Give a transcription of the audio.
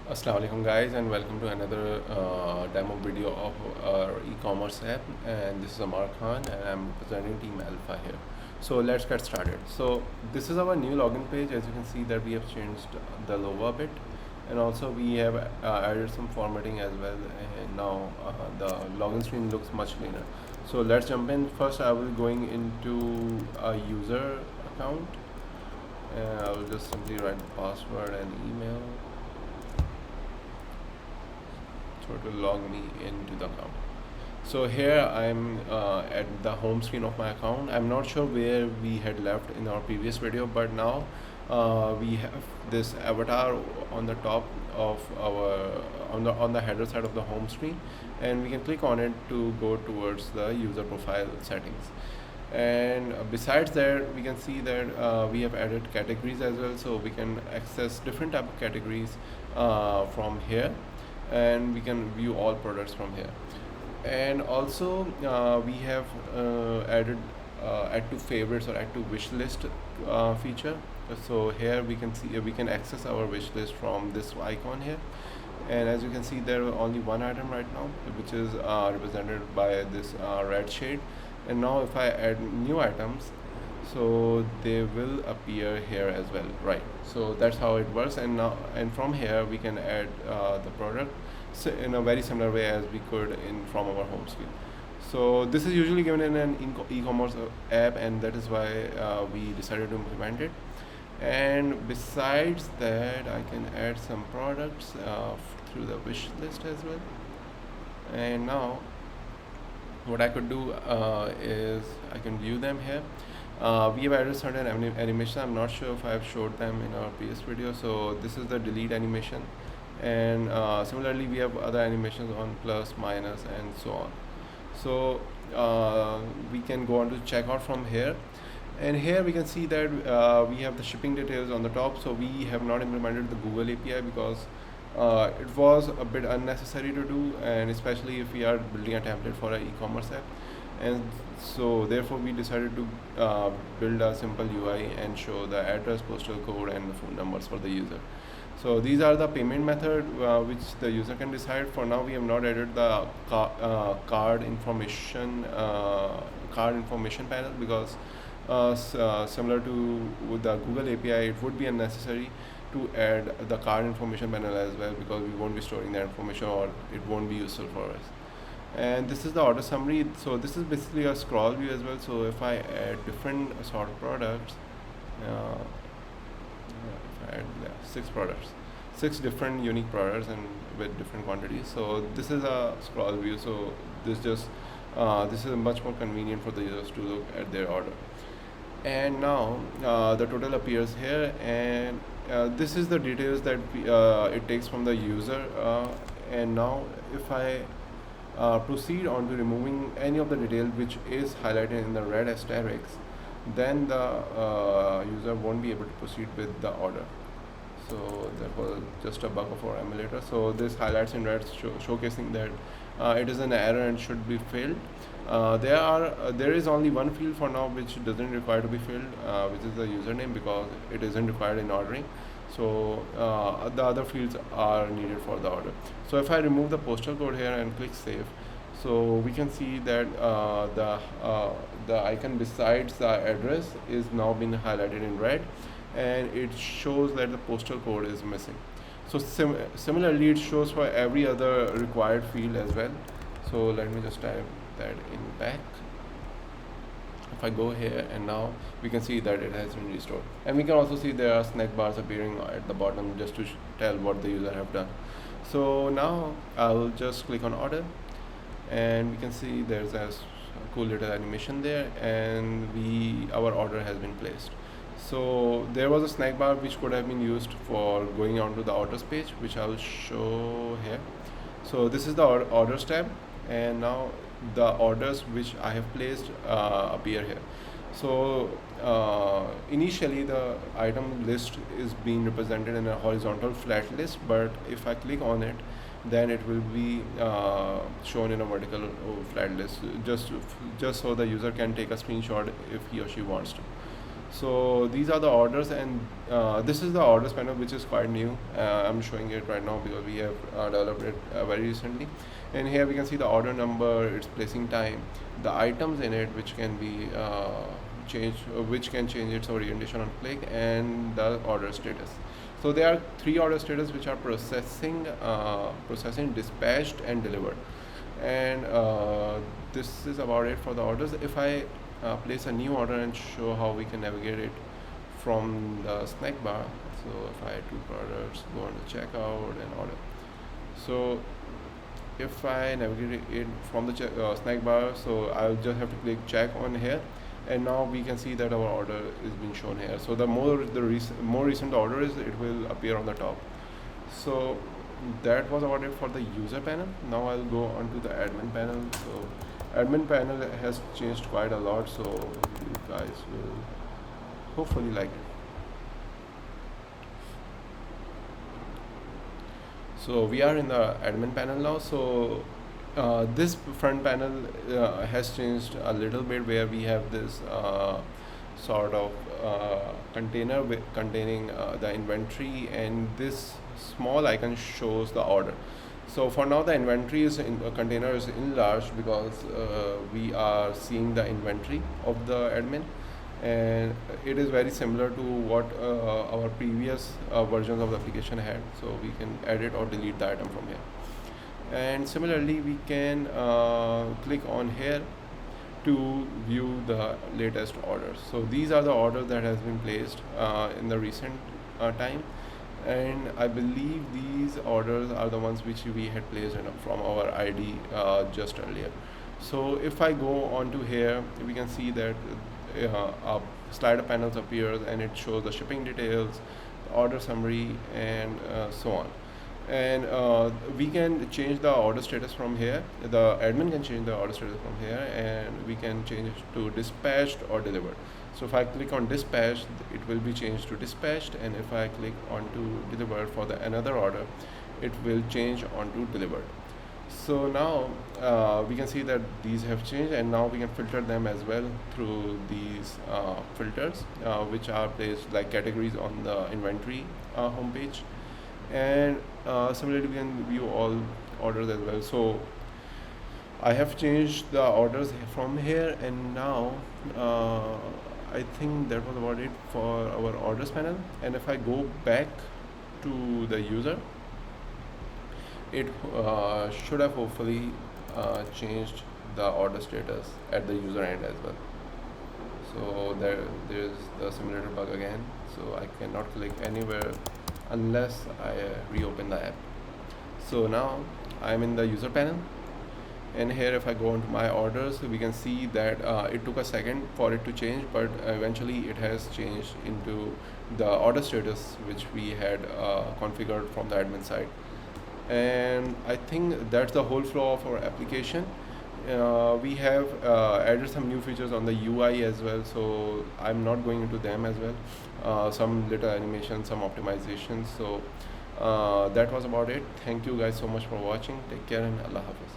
Assalamu alaikum guys, and welcome to another demo video of our e-commerce app. And this is Amar Khan and I'm representing Team Alpha here. So let's get started. So this is our new login page. As you can see that we have changed the logo a bit, and also we have added some formatting as well, and now the login screen looks much cleaner. So let's jump in. First I will going into a user account, and I will just simply write the password and email. So it will log me into the account. So here I'm at the home screen of my account. I'm not sure where we had left in our previous video, but now we have this avatar on the top of our on the header side of the home screen, and we can click on it to go towards the user profile settings. And besides that, we can see that we have added categories as well, so we can access different type of categories from here, and we can view all products from here. And also we have added add to favorites or add to wish list feature. So here we can see we can access our wish list from this icon here, and as you can see there are only one item right now, which is represented by this red shade. And now if I add new items, so they will appear here as well, right? So that's how it works. And now, and from here we can add the product in a very similar way as we could in from our home screen. So this is usually given in an e-commerce app, and that is why we decided to implement it. And besides that, I can add some products through the wish list as well. And now what I could do is I can view them here. We have added certain animation. I'm not sure if I have showed them in our previous video. So this is the delete animation, and similarly we have other animations on plus, minus, and so on. So we can go on to checkout from here, and here we can see that we have the shipping details on the top. So we have not implemented the Google API because it was a bit unnecessary to do, and especially if we are building a template for an e-commerce app. And so therefore we decided to build a simple UI and show the address, postal code, and the phone numbers for the user. So these are the payment method which the user can decide. For now we have not added the card information panel because similar to the Google API, it would be unnecessary to add the card information panel as well, because we won't be storing that information or it won't be useful for us. And this is the order summary. So this is basically a scroll view as well. So if I add different sort of products, if I add 6 products, 6 different unique products and with different quantities. So this is a scroll view. So this is much more convenient for the users to look at their order. And now the total appears here, and this is the details that it takes from the user. And now if I proceed on to removing any of the detail which is highlighted in the red asterisks, then the user won't be able to proceed with the order. So that was just a bug of our emulator. So this highlights in red showcasing that it is an error and should be filled. There is only one field for now which doesn't require to be filled, which is the username, because it isn't required in ordering. So the other fields are needed for the order. So if I remove the postal code here and click save, so we can see that the icon besides the address is now been highlighted in red, and it shows that the postal code is missing. So similarly it shows for every other required field as well. So let me just type that in back. If I go here, and now we can see that it has been restored, and we can also see there are snack bars appearing at the bottom just to tell what the user have done. So now I'll just click on order, and we can see there's a cool little animation there, and our order has been placed. So there was a snack bar which could have been used for going on to the orders page, which I will show here. So this is the orders tab, and now the orders which I have placed appear here. So initially the item list is being represented in a horizontal flat list, but if I click on it, then it will be shown in a vertical flat list, just so the user can take a screenshot if he or she wants to. So these are the orders, and this is the orders panel, which is quite new. I'm showing it right now because we have developed it very recently. And here we can see the order number, its placing time, the items in it, which can be changed, which can change its orientation on click, and the order status. So there are three order status which are processing, dispatched, and delivered. And this is about it for the orders. If I place a new order and show how we can navigate it from the snack bar. So if I do orders, go on to checkout and order. So if I navigate it from the snack bar, so I'll just have to click check on here, and now we can see that our order is being shown here. So the more recent order is, it will appear on the top. So that was about it for the user panel. Now I'll go on to the admin panel. So admin panel has changed quite a lot, so you guys will hopefully like it. So we are in the admin panel now. So this front panel has changed a little bit, where we have this sort of container containing the inventory, and this small icon shows the order. So for now, the inventory is in container is enlarged because we are seeing the inventory of the admin, and it is very similar to what our previous versions of the application had. So we can edit or delete the item from here. And similarly, we can click on here to view the latest orders. So these are the orders that has been placed in the recent time, and I believe these orders are the ones which we had placed from our ID just earlier. So if I go on to here, we can see that a slider panels appears, and it shows the shipping details, the order summary, and so on. And we can change the order status from here. The admin can change the order status from here, and we can change it to dispatched or delivered. So if I click on dispatched, it will be changed to dispatched, and if I click on to delivered for the another order, it will change on to delivered. So now we can see that these have changed, and now we can filter them as well through these filters, which are placed like categories on the inventory homepage. And similarly, we can view all orders as well. So I have changed the orders from here, and now I think that was about it for our orders panel. And if I go back to the user, it should have hopefully changed the order status at the user end as well. So there's the simulator bug again, so I cannot click anywhere unless I reopen the app. So now I'm in the user panel, and here if I go into my orders, we can see that it took a second for it to change, but eventually it has changed into the order status which we had configured from the admin side. And I think that's the whole flow of our application. We have added some new features on the UI as well, so I'm not going into them as well. Some little animation, some optimizations. So that was about it. Thank you guys so much for watching. Take care, and Allah Hafiz.